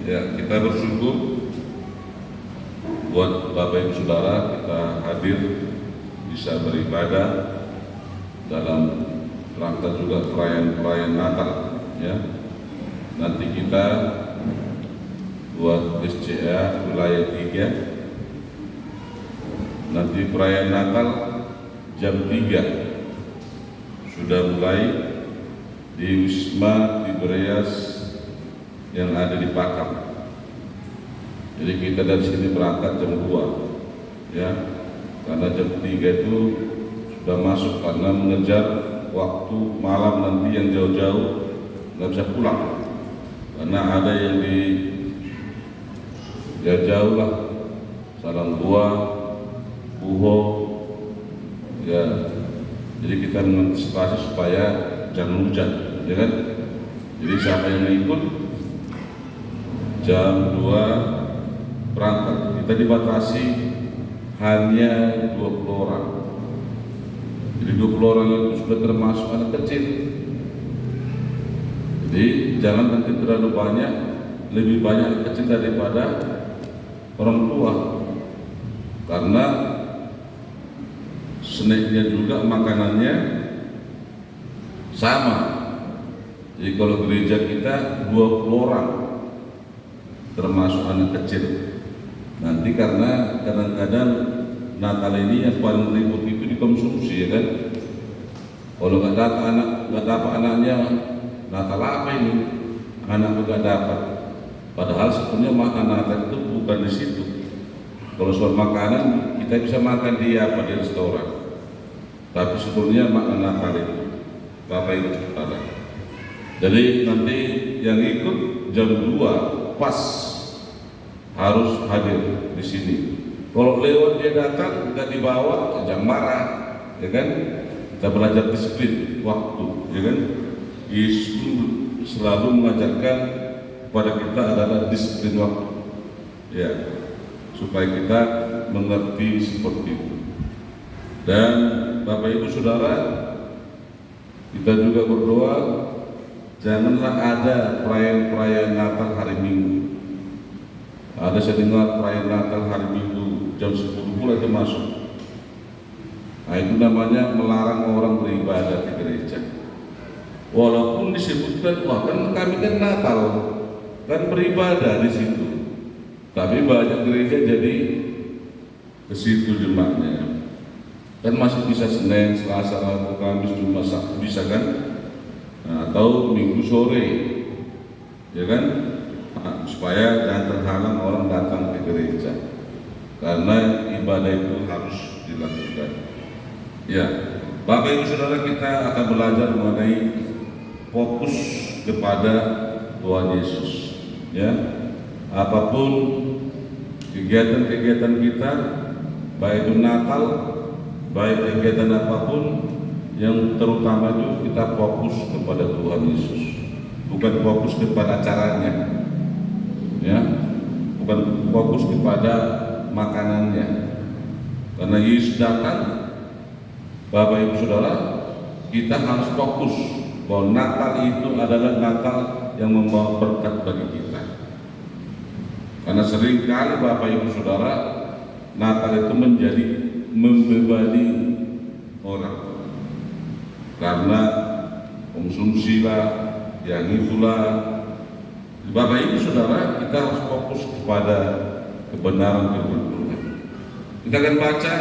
Ya, kita bersyukur buat Bapak Ibu Saudara kita hadir bisa beribadah dalam rangka juga perayaan Natal ya. Nanti kita buat SCA wilayah 3 nanti perayaan Natal jam 3 sudah mulai di Wisma Tiberias yang ada di Pakam. Jadi kita dari sini berangkat jam 2 ya, karena jam 3 itu sudah masuk karena mengejar waktu malam nanti yang jauh-jauh nggak bisa pulang karena ada yang di jauh lah, Salangbuah, Puho ya. Jadi kita mengantisipasi supaya jangan hujan ya kan. Jadi siapa yang ikut jam 2 berangkat, kita dibatasi hanya 20 orang. Jadi 20 orang itu sudah termasuk anak kecil. Jadi jangan nanti terlalu banyak, lebih banyak anak kecil daripada orang tua. Karena snacknya juga makanannya sama. Jadi kalau gereja kita 20 orang termasuk anak kecil. Nanti karena kadang-kadang Natal ini yang paling ribut itu dikonsumsi ya kan. Kalau nggak dapat anaknya, Natal apa ini? Anak nggak dapat. Padahal sebenarnya makan Natal itu bukan di situ. Kalau soal makanan kita bisa makan di restoran. Tapi sebenarnya makan Natal itu Bapak Ibu Saudara. Jadi nanti yang ikut jam 2 pas harus hadir di sini. Kalau lewat dia datang nggak dibawa, jangan marah, ya kan? Kita belajar disiplin waktu, ya kan? Yesus selalu mengajarkan kepada kita adalah disiplin waktu, ya, supaya kita mengerti seperti itu. Dan Bapak Ibu Saudara, kita juga berdoa. Janganlah ada perayaan Natal hari Minggu. Ada saya dengar perayaan Natal hari Minggu jam 10 pula itu masuk. Nah itu namanya melarang orang beribadah di gereja. Walaupun disebutkan, wah kan kami kan Natal, kan beribadah di situ. Tapi banyak gereja jadi ke situ jemaatnya. Kan masih bisa Senin, Selasa, Rabu, Kamis, Jumat, Sabtu bisa kan? Nah, atau Minggu sore, ya kan, nah, supaya jangan terhalang orang datang ke gereja, karena ibadah itu harus dilakukan. Ya, Bapak Ibu Saudara, kita akan belajar mengenai fokus kepada Tuhan Yesus. Ya, apapun kegiatan-kegiatan kita, baik itu Natal, baik kegiatan apapun, yang terutama itu kita fokus kepada Tuhan Yesus, bukan fokus kepada acaranya, ya, bukan fokus kepada makanannya. Karena Yesus datang, Bapak Ibu Saudara, kita harus fokus bahwa Natal itu adalah Natal yang membawa berkat bagi kita. Karena seringkali Bapak Ibu Saudara, Natal itu menjadi membebani orang. Karena konsumsi lah, yang itulah. Bapak Ibu Saudara, kita harus fokus kepada kebenaran firman Tuhan. Kita akan baca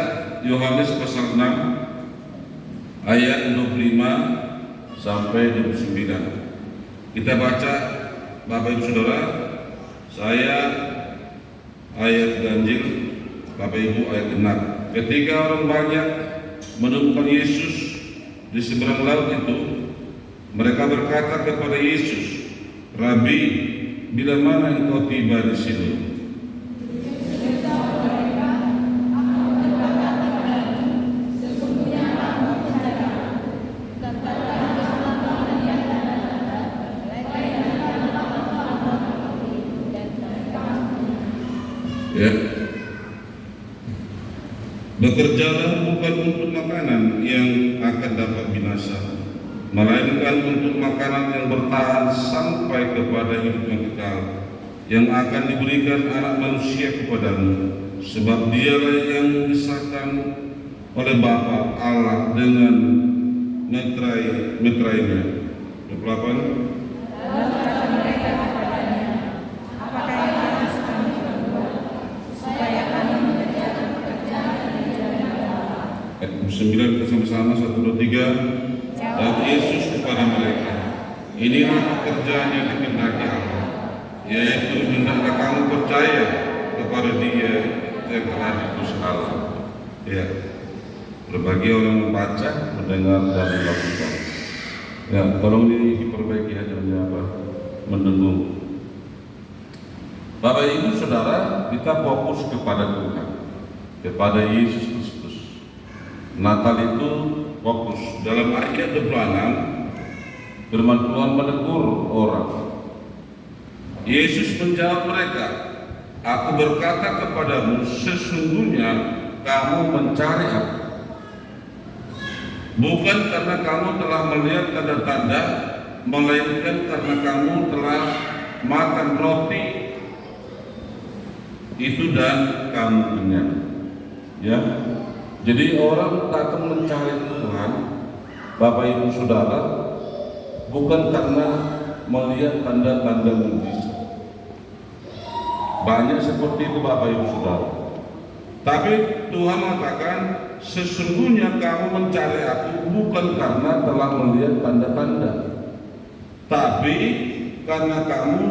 Yohanes pasal 6 ayat 25 sampai 29. Kita baca Bapak Ibu Saudara, saya ayat ganjil, Bapak Ibu ayat genap. Ketika orang banyak menemukan Yesus di seberang laut itu, mereka berkata kepada Yesus, Rabi, bila mana engkau tiba di sini? Ya, bekerjalah bukan untuk makanan yang akan dapat binasa, melainkan untuk makanan yang bertahan sampai kepada hidup yang kekal, yang akan diberikan anak manusia kepadamu, sebab dialah yang disahkan oleh Bapa Allah dengan meterainya. 28. Apakah yang harus kami perbuat supaya kami mengerjakan pekerjaan dari jalan Allah? Ayat 9 kita sama-sama 1, 2, 3. Dan Yesus kepada mereka, inilah pekerjaan yang dikehendaki Allah, yaitu hendaklah kamu percaya kepada Dia yang telah diutus Allah. Ya, berbagi orang membaca, mendengar dan melakukan. Ya, tolong diperbaiki aja mendengung. Bapak Ibu Saudara, kita fokus kepada Tuhan, kepada Yesus Kristus. Natal itu fokus. Dalam ayat 26, firman Tuhan menegur orang. Yesus menjawab mereka, aku berkata kepadamu, sesungguhnya kamu mencari aku, bukan karena kamu telah melihat tanda-tanda, melainkan karena kamu telah makan roti itu dan kamu kenyang. Ya, jadi orang datang mencari Tuhan, Bapak Ibu Saudara, bukan karena melihat tanda-tanda mujizat. Banyak seperti itu Bapak Ibu Saudara. Tapi Tuhan mengatakan, sesungguhnya kamu mencari aku bukan karena telah melihat tanda-tanda, tapi karena kamu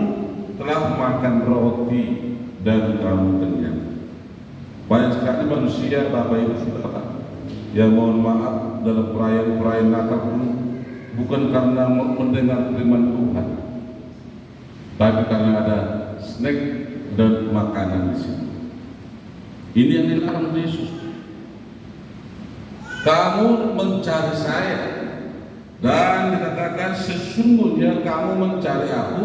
telah makan roti dan kamu kenyang. Banyak sekali manusia Bapak Ibu Saudara yang mohon maaf dalam perayaan Natal pun bukan karena mendengar firman Tuhan, tapi karena ada snack dan makanan di sini. Ini yang dilarang Yesus. Kamu mencari saya, dan dikatakan sesungguhnya kamu mencari aku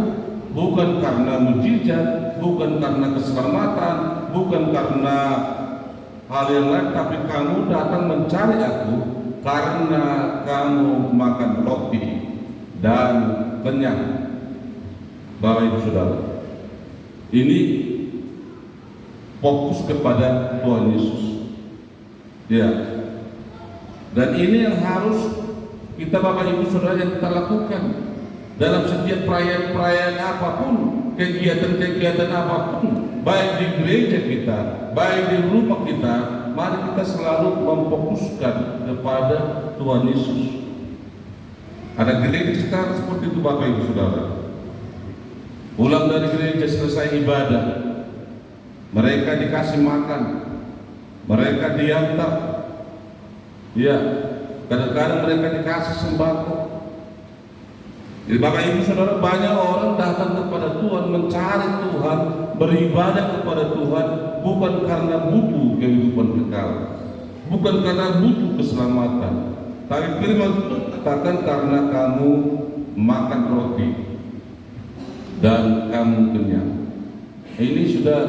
bukan karena mujizat, bukan karena keselamatan, bukan karena hal yang lain, tapi kamu datang mencari aku karena kamu makan roti dan kenyang. Bapak Ibu Saudara, ini fokus kepada Tuhan Yesus. Ya, dan ini yang harus kita Bapak Ibu Saudara yang kita lakukan dalam setiap perayaan apapun, kegiatan-kegiatan apapun, baik di gereja kita, baik di rumah kita, mari kita selalu memfokuskan kepada Tuhan Yesus. Ada gereja sekarang seperti itu Bapak Ibu Saudara. Pulang dari gereja selesai ibadah, mereka dikasih makan, mereka diantar, ya, kadang-kadang mereka dikasih sembako. Jadi Bapak Ibu Saudara, banyak orang datang kepada Tuhan, mencari Tuhan, beribadah kepada Tuhan, bukan karena butuh kehidupan kekal, bukan karena butuh keselamatan, tapi firman Tuhan katakan karena kamu makan roti dan kamu kenyang. Ini sudah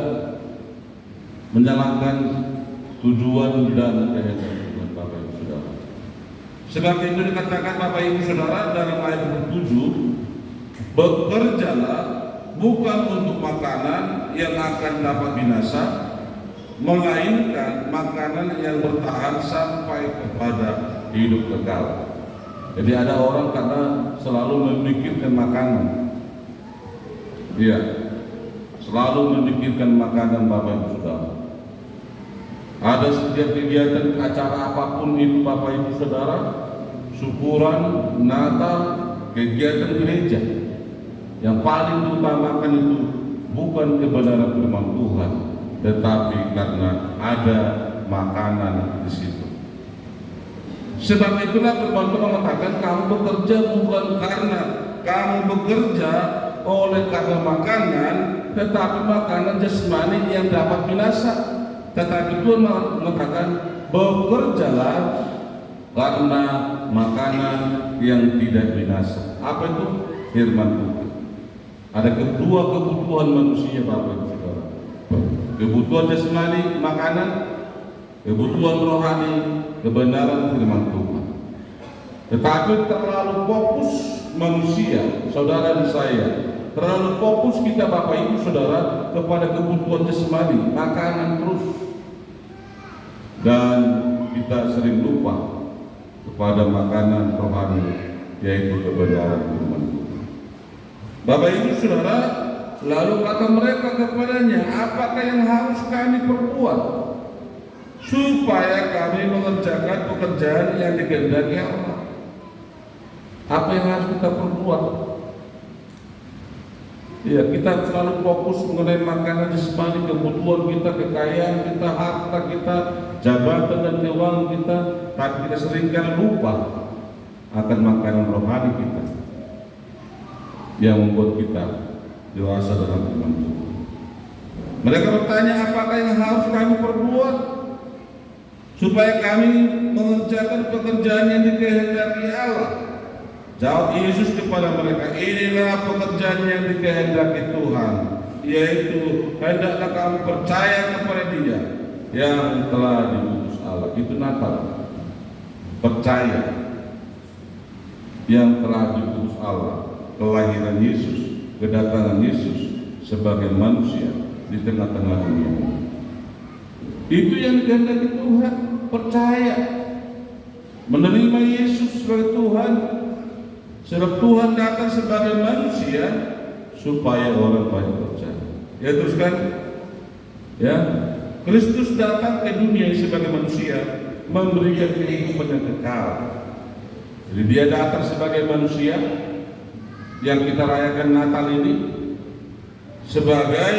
menyalahkan tujuan dan kehendak Tuhan Bapak Ibu Saudara. Sebab itu dikatakan Bapak Ibu Saudara dalam ayat 7, bekerjalah bukan untuk makanan yang akan dapat binasa, melainkan makanan yang bertahan sampai kepada hidup kekal. Jadi ada orang karena selalu memikirkan makanan, iya, selalu memikirkan makanan Bapak Ibu Saudara. Ada setiap kegiatan acara apapun itu Bapak Ibu Saudara, syukuran, Natal, kegiatan gereja, yang paling diutamakan itu bukan kebenaran firman Tuhan, tetapi karena ada makanan di situ. Sebab itulah firman Tuhan mengatakan kamu bekerja bukan karena kamu bekerja oleh karena makanan, tetapi makanan jasmani yang dapat binasa. Tetapi Tuhan mengatakan bekerjalah karena makanan yang tidak binasa. Apa itu? Firman Tuhan. Ada kedua kebutuhan manusia Bapak Ibu Saudara. Kebutuhan jasmani, makanan, kebutuhan rohani, kebenaran firman Tuhan. Tetapi terlalu fokus manusia, saudara dan saya, terlalu fokus kita Bapak Ibu Saudara kepada kebutuhan jasmani, makanan terus, dan kita sering lupa kepada makanan rohani, yaitu kebenaran firman Tuhan. Bapak Ibu Saudara, lalu kata mereka kepadanya, apakah yang harus kami perbuat supaya kami mengerjakan pekerjaan yang dikehendaki Allah? Apa yang harus kita perbuat? Ya, kita selalu fokus mengenai makanan jasmani, kebutuhan kita, kekayaan kita, harta kita, jabatan dan keuangan kita, tapi kita seringkali lupa akan makanan rohani kita yang membuat kita dewasa dalam iman Tuhan. Mereka bertanya, apakah yang harus kami perbuat supaya kami mengerjakan pekerjaan yang dikehendaki Allah? Jawab Yesus kepada mereka, inilah pekerjaan yang dikehendaki Tuhan, yaitu hendaklah kamu percaya kepada Dia yang telah diutus Allah. Itu Natal. Percaya yang telah diutus Allah, kelahiran Yesus, kedatangan Yesus sebagai manusia di tengah-tengah dunia. Itu yang dikehendaki Tuhan, percaya, menerima Yesus sebagai Tuhan. Sebab Tuhan datang sebagai manusia supaya orang banyak percaya. Ya, teruskan. Ya, Kristus datang ke dunia sebagai manusia, memberikan kehidupan yang kekal. Jadi Dia datang sebagai manusia yang kita rayakan Natal ini sebagai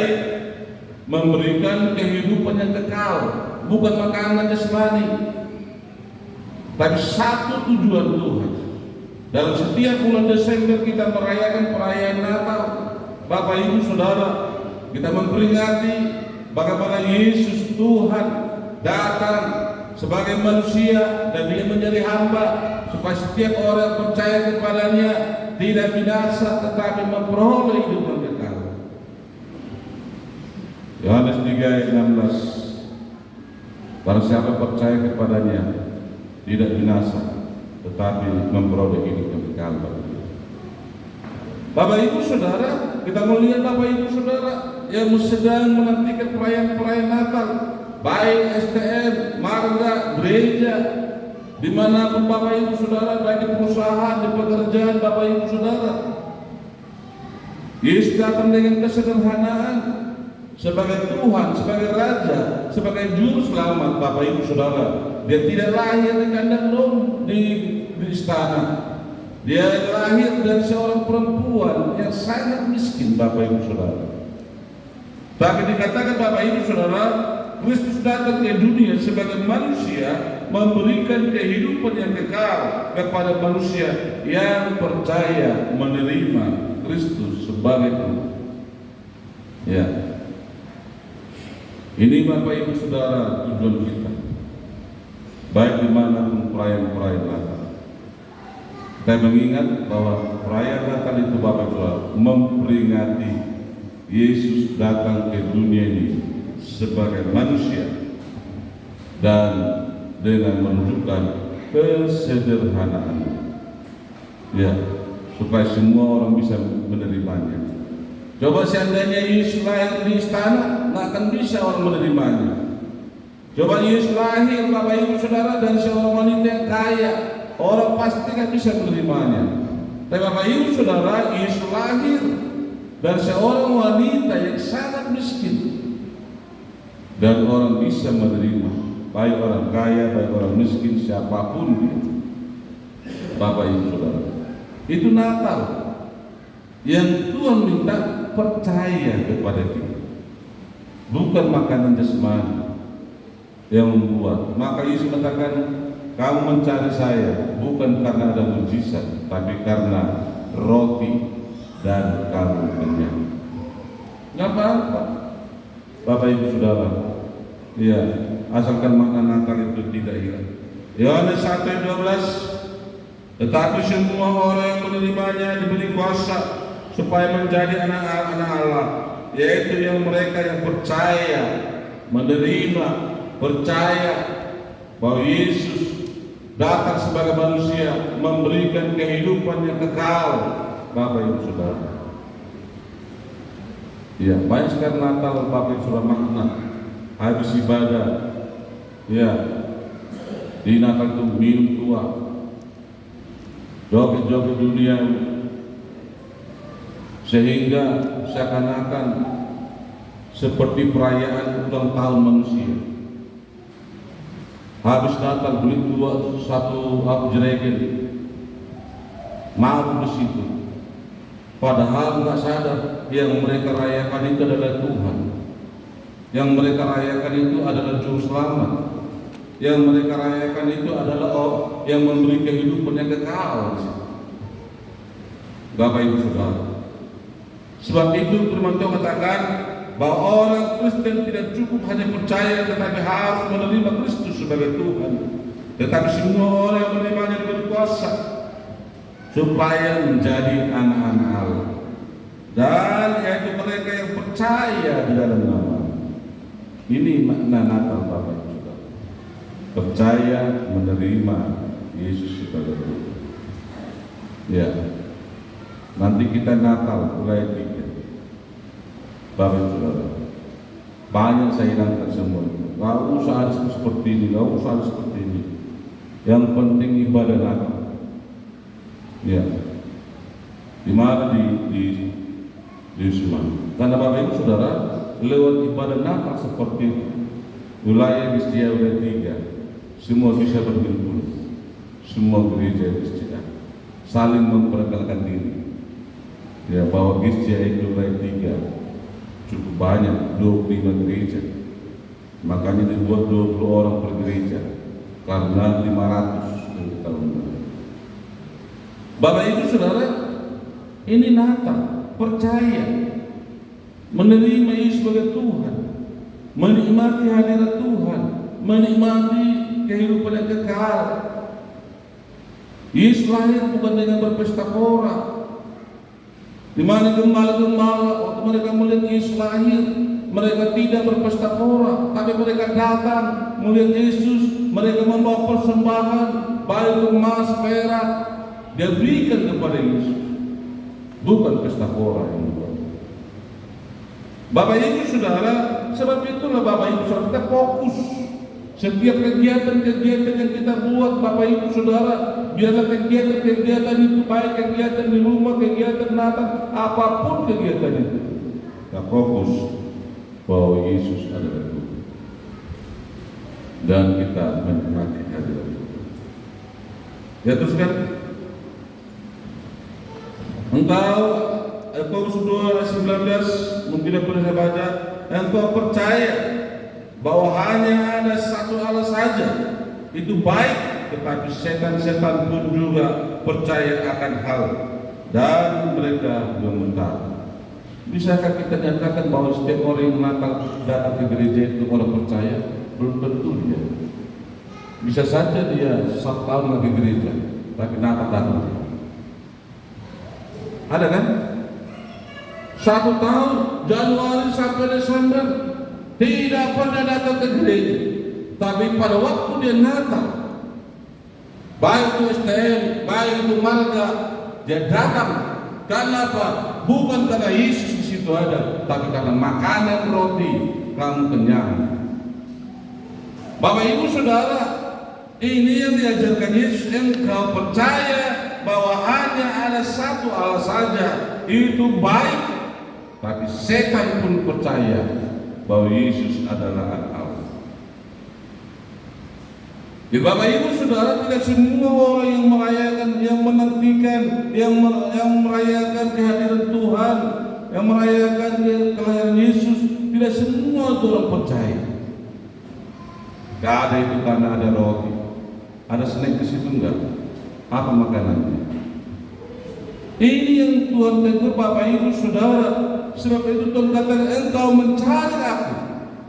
memberikan kehidupan yang kekal, bukan makanan jasmani, tapi satu tujuan Tuhan. Dalam setiap bulan Desember kita merayakan perayaan Natal, Bapak Ibu Saudara, kita memperingati bagaimana Yesus Tuhan datang sebagai manusia dan Dia menjadi hamba, supaya setiap orang percaya kepadanya tidak binasa tetapi memperoleh hidup yang kekal. Yohanes 3 ayat 16, barang siapa percaya kepadanya tidak binasa tetapi memperoleh hidup yang kekal. Bapak Ibu Saudara, kita melihat Bapak Ibu Saudara yang sedang menantikan perayaan Natal, baik STM, marga, gereja, dimanapun Bapak Ibu Saudara, baik di perusahaan, di pekerjaan Bapak Ibu Saudara. Yesus datang dengan kesederhanaan sebagai Tuhan, sebagai Raja, sebagai Juru Selamat. Bapak Ibu Saudara, Dia tidak lahir di kandang di istana. Dia lahir dari seorang perempuan yang sangat miskin, Bapak Ibu Saudara. Tapi dikatakan Bapak Ibu Saudara, Kristus datang ke dunia sebagai manusia, memberikan kehidupan yang kekal kepada manusia yang percaya menerima Kristus sebagai Tuhan. Ya, ini Bapak Ibu Saudara tujuan kita, baik dimanapun perayaan Natal. Saya mengingat bahwa perayaan Natal itu Bapak Ibu Saudara memperingati Yesus datang ke dunia ini sebagai manusia dan dengan menunjukkan kesederhanaan, ya, supaya semua orang bisa menerimanya. Coba seandainya Yesus lahir di istana, nggak akan bisa orang menerimanya. Coba Yesus lahir Bapak Ibu Saudara dari seorang wanita yang kaya, orang pasti nggak bisa menerimanya. Tapi Bapak Ibu Saudara, Yesus lahir dari seorang wanita yang sangat miskin, dan orang bisa menerima, baik orang kaya, baik orang miskin, siapapun dia. Bapak Ibu Saudara, itu Natal yang Tuhan minta percaya kepada kita, bukan makanan jasmani yang membuat. Maka Yesus katakan, kamu mencari saya bukan karena ada mujizat, tapi karena roti dan kamu kenyang. Nggak apa-apa Bapak Ibu Saudara, ya, asalkan makna Natal itu tidak hilang. Yohanes 1:12, tetapi semua orang yang menerimanya diberi kuasa supaya menjadi anak-anak Allah, yaitu yang mereka yang percaya, menerima, percaya bahwa Yesus datang sebagai manusia, memberikan kehidupan yang kekal. Bapak Ibu Saudara, Ya, banyak sekali Natal Bapak Ibu sudah makna. Habis ibadah, ya, di Natal itu minum tua, joget-joget dunia, sehingga seakan-akan seperti perayaan ulang tahun manusia. Habis Natal beli satu jerigen, mau di situ. Padahal nggak sadar yang mereka rayakan itu adalah Tuhan. Yang mereka rayakan itu adalah Juru Selamat. Yang mereka rayakan itu adalah yang memberi kehidupan yang kekal. Bapak Ibu Saudara. Sebab itu firman Tuhan katakan bahwa orang Kristen tidak cukup hanya percaya, tetapi harus menerima Kristus sebagai Tuhan. Tetapi semua orang yang menerimanya diberi kuasa supaya menjadi anak-anak Allah, dan yaitu mereka yang percaya di dalam nama. Ini makna Natal Bapak Ibu Saudara. Percaya menerima Yesus sebagai Tuhan. Ya, nanti kita Natal mulai 3. Bapak Ibu Saudara, banyak saya ingatkan semua. Gak usah ada seperti ini, gak usah ada seperti ini. Yang penting ibadah Natal. Ya, di mana di Suman. Karena Bapak Ibu Saudara, lewat ibadah Natal seperti itu, wilayah Gistia wilayah 3, semua bisa berkumpul, semua gereja Gistia saling memperkenalkan diri. Ya, bahwa Gistia itu wilayah 3 cukup banyak, 25 gereja. Makanya dibuat 20 orang per gereja karena 500 tahun. Bapak Ibu Saudara, ini Natal, percaya, menerima Yesus sebagai Tuhan, menikmati hadirat Tuhan, menikmati kehidupan yang kekal. Yesus lahir bukan dengan berpesta pora, di mana gembala-gembala waktu mereka melihat Yesus lahir, mereka tidak berpesta pora, tapi mereka datang melihat Yesus, mereka membawa persembahan, baik emas, perak, dia berikan kepada Yesus, bukan pesta pora yang dibuat. Bapak Ibu Saudara, sebab itulah Bapak Ibu Saudara kita fokus setiap kegiatan-kegiatan yang kita buat. Bapak Ibu Saudara, biarlah kegiatan-kegiatan itu, baik kegiatan di rumah, kegiatan Natal, apapun kegiatan itu, kita fokus bahwa Yesus adalah Tuhan dan kita menikmati hadirat Tuhan. Ya, teruskan. Engkau, Yakobus 2:19, mungkin pernah saya baca, engkau percaya bahwa hanya ada satu Allah saja, itu baik, tetapi setan-setan pun juga percaya akan hal dan mereka gemetar. Bisakah kita nyatakan bahwa setiap orang yang Natal datang ke gereja itu orang percaya? Belum tentu dia. Bisa saja dia 1 tahun lagi gereja, tapi Natal datang. Ada kan? 1 tahun Januari sampai Desember tidak pernah datang ke gereja, tapi pada waktu dia Natal, baik itu STM, baik itu marga, dia datang. Karena apa? Bukan karena Yesus di situ ada, tapi karena makanan roti kamu kenyang. Bapak Ibu Saudara, ini yang diajarkan Yesus. Engkau percaya bahwa hanya ada satu Allah saja, itu baik, tapi setan pun percaya bahwa Yesus adalah anak Allah. Jadi Bapak Ibu Saudara, tidak semua orang yang merayakan, yang menantikan, yang merayakan kehadiran Tuhan, yang merayakan kelahiran Yesus, tidak semua orang percaya. Gak ada itu karena ada roti, ada snack di situ enggak? Apa makanannya? Ini yang Tuhan tegur Bapak Ibu Saudara. Sebab itu Tuhan katakan, engkau mencari aku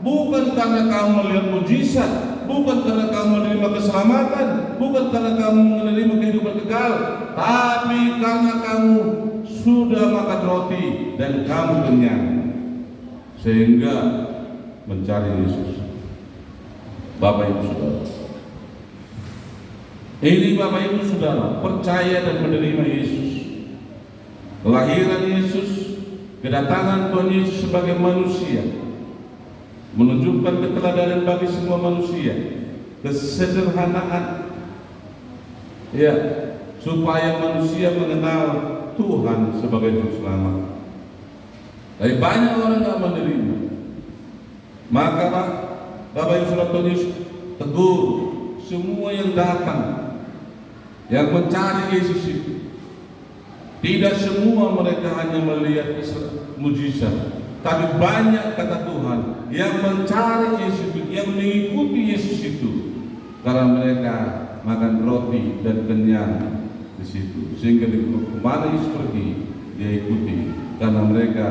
bukan karena kamu melihat mujizat, bukan karena kamu menerima keselamatan, bukan karena kamu menerima kehidupan kekal, tapi karena kamu sudah makan roti dan kamu kenyang, sehingga mencari Yesus. Bapak Ibu Saudara, ini Bapak Ibu Saudara percaya dan menerima Yesus, kelahiran Yesus, kedatangan Tuhan Yesus sebagai manusia menunjukkan keteladanan bagi semua manusia, kesederhanaan, ya, supaya manusia mengenal Tuhan sebagai Juru Selamat. Tapi banyak orang tidak menerima. Maka Bapak Ibu Saudara, Tuhan Yesus tegur semua yang datang, yang mencari Yesus itu. Tidak semua mereka hanya melihat mujizat, tapi banyak, kata Tuhan, yang mencari Yesus, yang mengikuti Yesus itu, karena mereka makan roti dan kenyang di situ. Sehingga kemana Yesus pergi, dia ikuti, karena mereka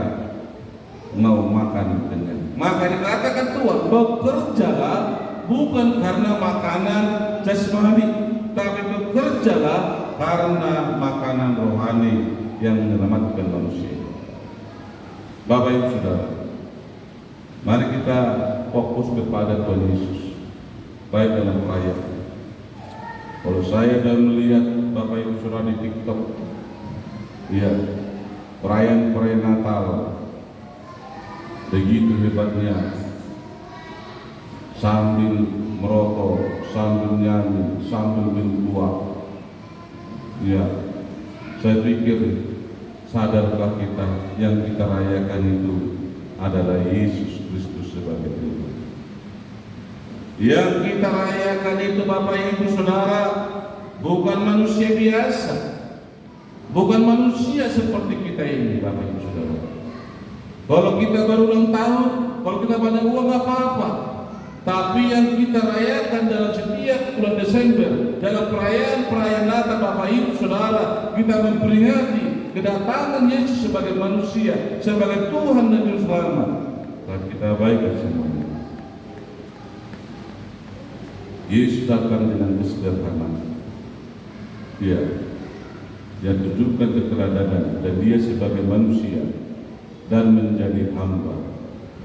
mau makan kenyang. Maka dikatakan Tuhan, bekerjalah bukan karena makanan jasmani, tapi bekerjalah karena makanan rohani yang menyelamatkan manusia. Bapak Ibu Saudara, mari kita fokus kepada Tuhan Yesus, baik dalam perayaan. Kalau saya dan melihat Bapak Ibu Saudara di TikTok, ya, perayaan Natal begitu hebatnya, sambil merokok, sambil nyanyi, sambil minum buah. Ya, saya pikir sadarkah kita yang kita rayakan itu adalah Yesus Kristus sebagai Tuhan. Yang kita rayakan itu, Bapak Ibu Saudara, bukan manusia biasa, bukan manusia seperti kita ini, Bapak Ibu Saudara. Kalau kita baru ulang tahun, kalau kita banyak uang nggak apa-apa. Tapi yang kita rayakan dalam setiap bulan Desember, dalam perayaan Natal, Bapak Ibu Saudara, kita memperingati kedatangan Yesus sebagai manusia, sebagai Tuhan dan Juru Selamat. Dan kita baikkan semuanya. Yesus datang dengan kesederhanaan. Dia tunjukkan keteladanan, dan dia sebagai manusia dan menjadi hamba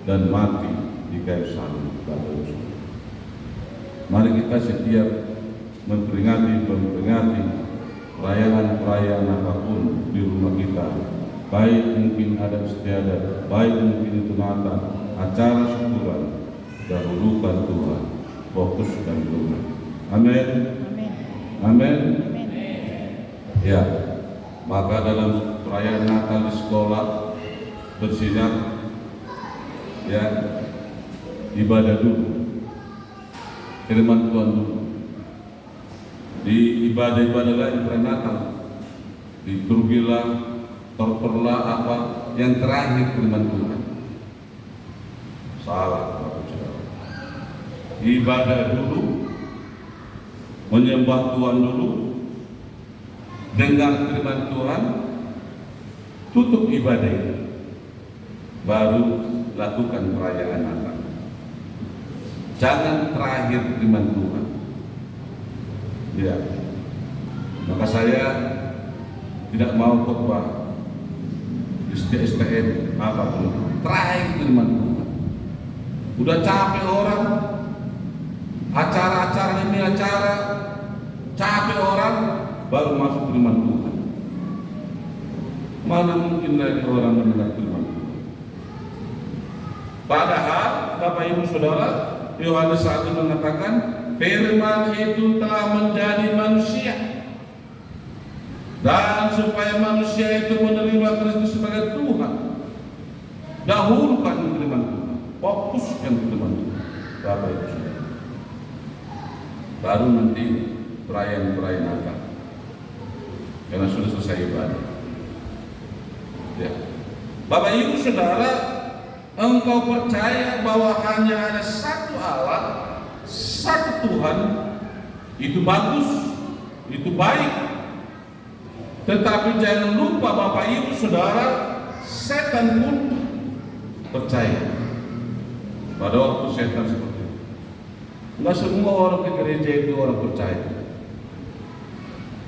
dan mati di kayu salib. Mari kita setiap memperingati perayaan apapun di rumah kita, baik mungkin adat istiadat, baik mungkin itu Natal, acara syukuran, dahulukan Tuhan, fokuskan Tuhan. Amin. Amin. Ya, maka dalam perayaan Natal di sekolah bersinar, ya, ibadah dulu, firman Tuhan dulu. Di ibadah-ibadah lain perayaan Natal, liturgilah, torperlah apa, yang terakhir firman Tuhan. Salah, Bapak Saudara. Ibadah dulu, menyembah Tuhan dulu, dengar firman Tuhan, tutup ibadah itu, baru lakukan perayaan Natal. Jangan terakhir firman Tuhan. Ya, maka saya tidak mau khotbah STN apapun, terakhir firman Tuhan. Udah capek orang, acara-acara ini acara, capek orang, baru masuk firman Tuhan. Mana mungkin lagi orang mendengar firman Tuhan? Padahal Bapak Ibu Saudara, Yohanes 1 mengatakan, firman itu telah menjadi manusia, dan supaya manusia itu menerima Kristus sebagai Tuhan, dahulukan firman Tuhan, fokuskan firman Tuhan, Bapak Ibu Saudara. Baru nanti perayaan Natal, karena sudah selesai ibadah. Ya, Bapak Ibu Saudara, engkau percaya bahwa hanya ada satu Allah, satu Tuhan, itu bagus, itu baik. Tetapi jangan lupa Bapak Ibu Saudara, setan pun percaya. Pada waktu setan seperti itu, nggak semua orang ke gereja itu orang percaya.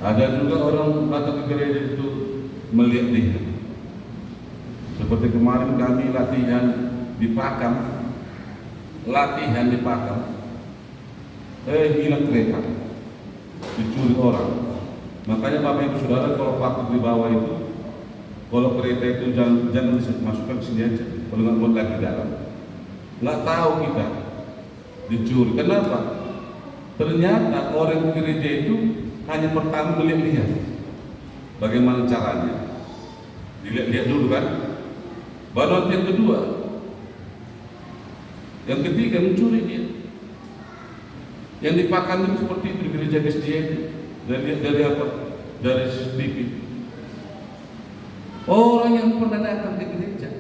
Ada juga orang datang ke gereja itu melihat-lihat. Seperti kemarin kami latihan di Pakam, hilang kereta, dicuri orang. Makanya Bapak Ibu Saudara, kalau praktik di bawah itu Kalau kereta itu jangan masukkan sini aja. Kalau nggak mau lagi dalam. Nggak tahu kita dicuri. Kenapa? Ternyata orang gereja itu hanya pertama melihat-lihat. Bagaimana caranya? Dilihat-lihat dulu kan. Baru yang kedua, yang ketiga mencuri dia. Yang dipakai itu seperti itu di gereja SDA itu. Dari apa? Dari CCTV. Orang yang pernah datang ke gereja,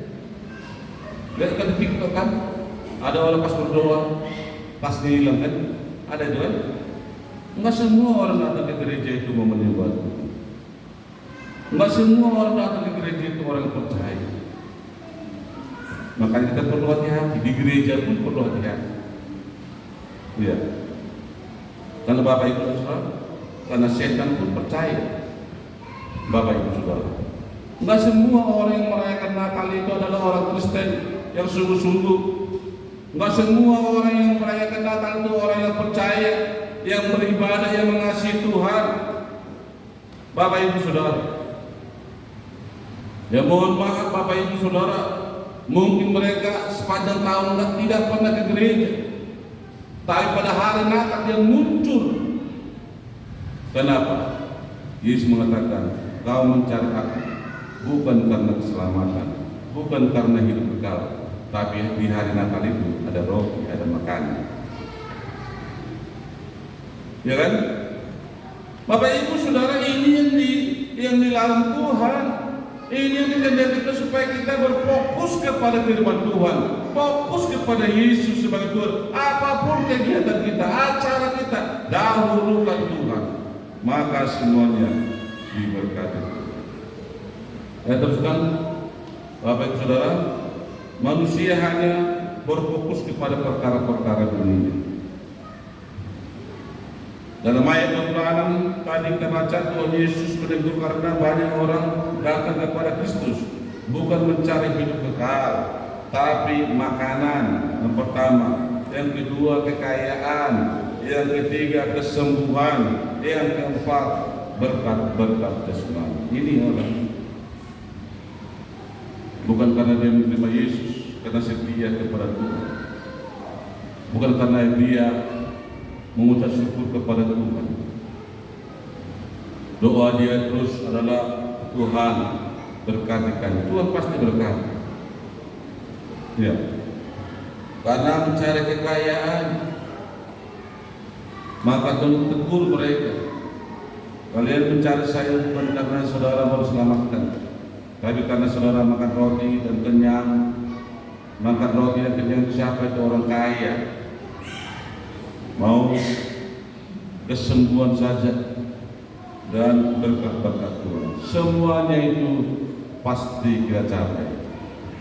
lihat kan di TikTok kan, ada orang pas berdoa, pas hilang kan, ada itu kan. Enggak semua orang datang ke gereja itu mau menyembah Tuhan. Enggak semua orang datang ke gereja itu orang percaya. Makanya kita perlu hati-hati, di gereja pun perlu hati-hati. Iya. Karena Bapak Ibu Saudara, karena setan pun percaya. Bapak Ibu Saudara, enggak semua orang yang merayakan Natal itu adalah orang Kristen yang sungguh-sungguh. Enggak semua orang yang merayakan Natal itu orang yang percaya, yang beribadah, yang mengasihi Tuhan. Bapak Ibu Saudara, ya mohon maaf Bapak Ibu Saudara, mungkin mereka sepanjang tahun tidak pernah ke gereja, tapi pada hari Natal dia muncul. Kenapa? Yesus mengatakan, kau mencari aku bukan karena keselamatan, bukan karena hidup kekal, tapi di hari Natal itu ada roti, ada makanan. Ya kan? Bapak Ibu Saudara, ini yang dilarang Tuhan. Ini yang dikehendaki kita supaya kita berfokus kepada firman Tuhan, fokus kepada Yesus sebagai Tuhan. Apapun kegiatan kita, acara kita, dahulukan Tuhan, maka semuanya diberkati. Ya teruskan, Bapak Ibu Saudara, manusia hanya berfokus kepada perkara-perkara dunia. Dalam ayat 26 tadi kita baca, Tuhan Yesus menegur karena banyak orang datang kepada Kristus bukan mencari hidup kekal, tapi makanan yang pertama, yang kedua kekayaan, yang ketiga kesembuhan, yang keempat berkat-berkat jasmani. Ini orang bukan karena dia menerima Yesus, karena setia kepada Tuhan, bukan karena dia mengucap syukur kepada Tuhan. Doa dia terus adalah, Tuhan berkati kami. Tuhan pasti berkati. Ya. Karena mencari kekayaan, maka Tuhan tegur mereka. Kalian mencari saya bukan karena saudara mau diselamatkan, tapi karena saudara makan roti dan kenyang. Makan roti dan kenyang siapa itu? Orang kaya. Mau kesembuhan saja dan berkat-berkat Tuhan, semuanya itu pasti kita capai.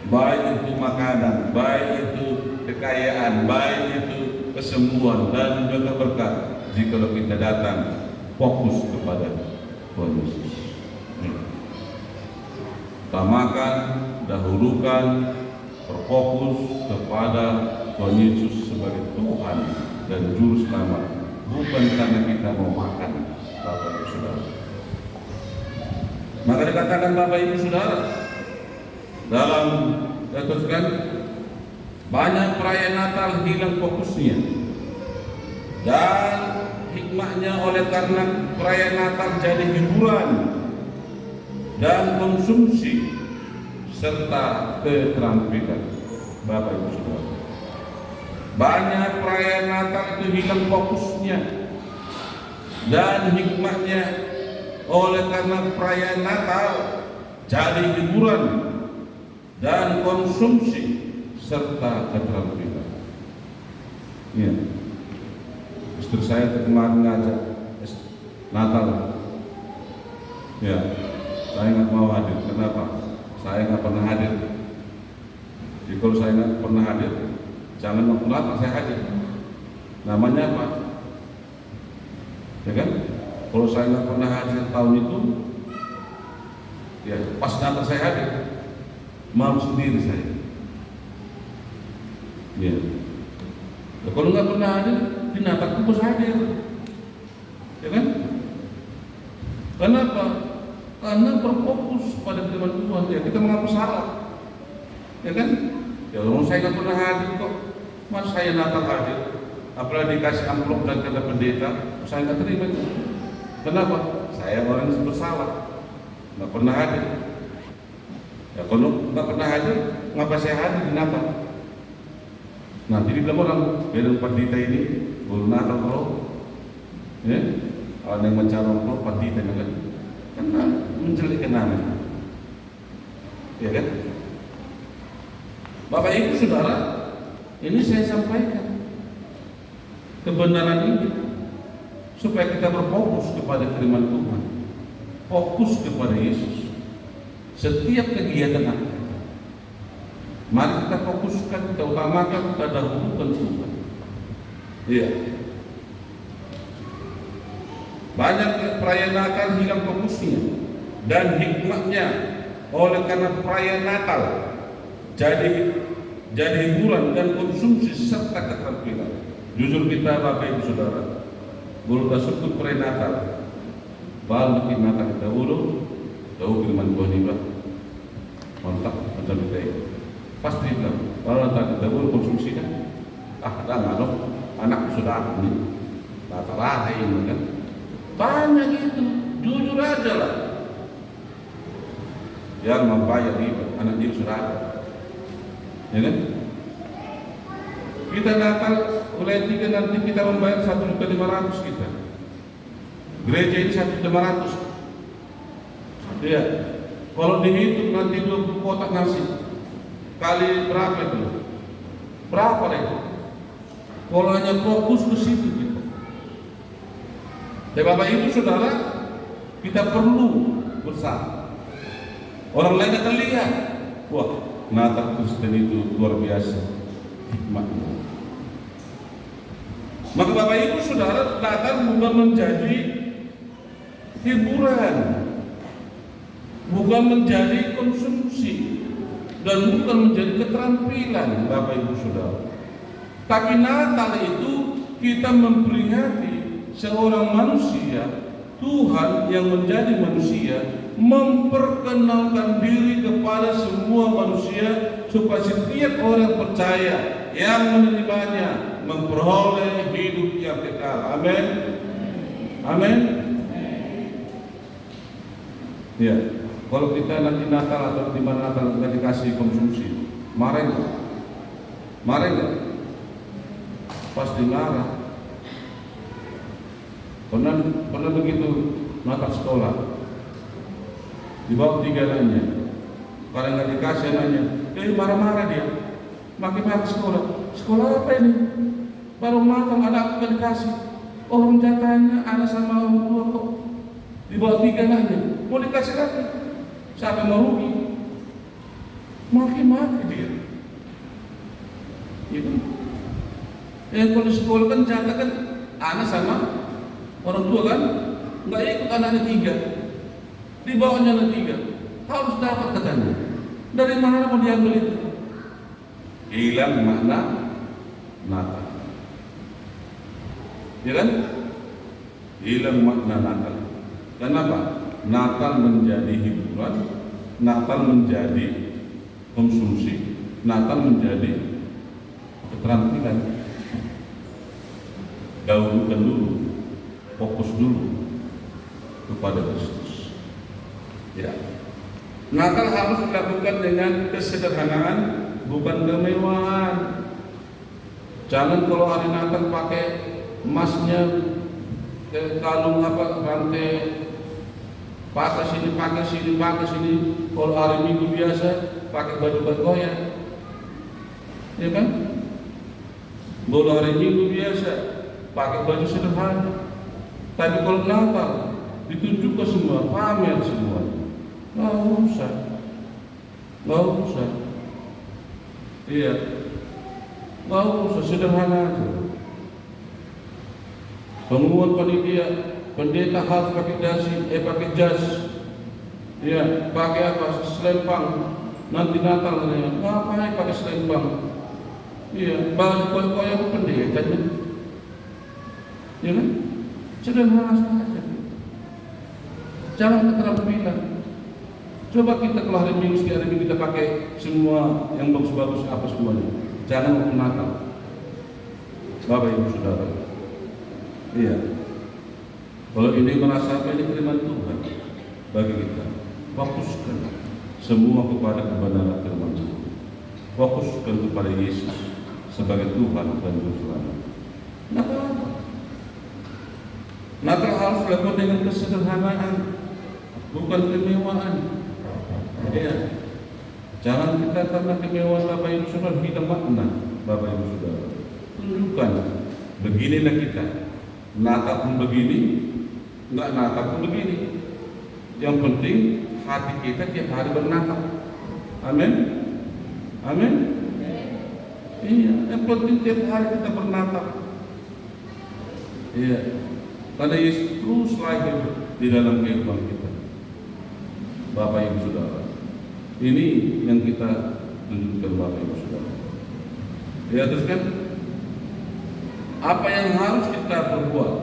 Baik itu makanan, baik itu kekayaan, baik itu kesembuhan dan juga berkat, jika kita datang fokus kepada Tuhan Yesus. Utamakan, dahulukan, berfokus kepada Tuhan Yesus sebagai Tuhan dan Juru Selamat, bukan karena kita mau makan, Bapak Ibu Saudara. Maka dikatakan Bapak Ibu Saudara, dalam teruskan, banyak perayaan Natal hilang fokusnya, dan hikmahnya oleh karena perayaan Natal jadi hiburan dan konsumsi serta keterampilan. Bapak Ibu Saudara, banyak perayaan Natal itu hilang fokusnya dan hikmahnya oleh karena perayaan Natal jadi hiburan dan konsumsi serta keterampilan. Ya, istri saya kemarin ngajak Natal. Ya, saya nggak mau hadir. Kenapa? Saya nggak pernah hadir. Jadi kalau saya nggak pernah hadir, jangan waktu Natal saya hadir. Namanya apa? Ya kan? Kalau saya nggak pernah hadir tahun itu, ya pas Natal saya hadir, malu sendiri saya. Ya. Ya kalau nggak pernah hadir, di Natal pun hadir. Ya kan? Kenapa? karena berfokus pada firman Tuhan. Ya kita mengaku salah, ya kan? Ya orang saya nggak pernah hadir kok, mas saya Natal hadir, apalagi dikasih amplop dan kata pendeta, saya nggak terima. Kenapa? Saya orang yang bersalah, nggak pernah hadir. Ya kalau nggak pernah hadir, ngapa saya hadir di Natal? Nanti dibilang orang, biar pendeta ini baru Natal bro, ya? Ada yang mencari amplop pendeta kan? Karena menjelekkan nama, ya kan? Bapak Ibu Saudara, ini saya sampaikan kebenaran ini supaya kita berfokus kepada firman Tuhan, fokus kepada Yesus. Setiap kegiatan kita, mari kita fokuskan, kita utamakan, kita dahulukan Tuhan. Iya. Banyak perayaan Natal hilang fokusnya dan hikmahnya. Oleh karena perayaan Natal jadi hiburan dan konsumsi serta keterampilan. Jujur kita Bapak Ibu Saudara, bulu tasukut perayaan Natal, balik Natal kita dulu, tahu firman Tuhan ini mantap macam itu. Pasti bilang, kalau Natal kita dulu konsumsi kan, dah nggak loh, anak sudah ini, Natal ini kan. Banyak itu, jujur aja lah. Yang membayar riba, anak dia sudah ada. Ya kan? Kita Natal mulai 3 nanti kita membayar 1.500.000 kita. Gereja ini 1.500.000. Ya. Kalau dihitung nanti 20 kotak nasi kali berapa itu? Berapa itu? Kalau hanya fokus ke situ gitu. Ya Bapak Ibu Saudara, kita perlu bersama. Orang lain akan lihat, wah Natal Kristen itu luar biasa hikmatnya. Maka Bapak Ibu Saudara, Natal bukan menjadi hiburan, bukan menjadi konsumsi, dan bukan menjadi keterampilan Bapak Ibu Saudara. Tapi Natal itu kita memperingati seorang manusia, Tuhan yang menjadi manusia, memperkenalkan diri kepada semua manusia supaya setiap orang percaya yang menerimanya memperoleh hidup yang kekal. Amin. Amin. Ya, kalau kita nanti Natal atau di mana Natal kita dikasih konsumsi, marah nggak? Marah nggak? Pasti marah. Pernah begitu Natal sekolah, dibawa 3 anaknya, kalau nggak dikasih anaknya, marah-marah dia, maki-maki sekolah. Sekolah apa ini? Baru makan anak nggak dikasih, orang jatahnya anak sama orang tua kok, dibawa 3 anaknya, mau dikasih lagi, siapa mau rugi? Maki-maki dia. Gitu. Kalau di sekolah kan jatah kan anak sama orang tua kan, nggak ikut anaknya 3, dibawanya anak 3, harus dapat katanya. Dari mana mau diambil itu? Hilang makna Natal, ya kan? Hilang makna Natal. Kenapa? Natal menjadi hiburan, Natal menjadi konsumsi, Natal menjadi keterampilan. Dahulukan dulu, fokus dulu kepada Kristus. Ya. Natal harus dilakukan dengan kesederhanaan, bukan kemewahan. Jangan kalau hari Natal pakai emasnya, kalung apa, rantai, pakai sini, pakai sini, pakai sini. Kalau hari Minggu biasa pakai baju bergoyang, ya kan? Kalau hari Minggu biasa pakai baju sederhana. Tapi kalau Natal ditunjukkan semua, pamer semua. Nggak usah. Iya, nggak usah, sederhana aja. Pengumuman panitia, pendeta harus pakai pakai jas. Iya, pakai apa? Selempang. Nanti Natal ngapain pakai selempang? Iya, baju koyak-koyak pendeta. Ya kan? Sederhana saja. Jangan keterampilan. Coba kita kalau hari Minggu, setiap hari Minggu kita pakai semua yang bagus-bagus apa semuanya. Jangan waktu Natal. Bapak Ibu Saudara. Iya. Kalau ini merasa apa ini firman Tuhan bagi kita, fokuskan semua kepada kebenaran firman Tuhan. Fokuskan kepada Yesus sebagai Tuhan dan Juru Selamat. Natal harus dilakukan dengan kesederhanaan, bukan kemewahan. Ya. Jangan kita karena kemewahan Bapak Ibu Saudara hilang makna. Bapak Ibu Saudara, tunjukkan beginilah kita. Natal pun begini, enggak Natal pun begini. Yang penting hati kita tiap hari bernatal. Amin. Amin. Iya, yang penting tiap hari kita bernatal. Iya. Karena Yesus terus lahir di dalam kehidupan kita. Bapak Ibu Saudara, ini yang kita tunjukkan Bapak Ibu Saudara. Ya, terus kan apa yang harus kita perbuat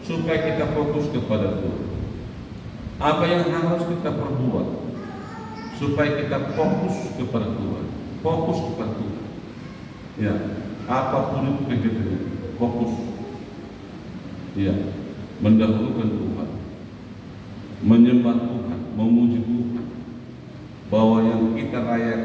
supaya kita fokus kepada Tuhan? Apa yang harus kita perbuat supaya kita fokus kepada Tuhan? Fokus kepada Tuhan. Ya, apapun itu kegiatannya, fokus. Ya, mendahulukan Tuhan, menyembah Tuhan, memuji Tuhan, bahwa yang kita rayakan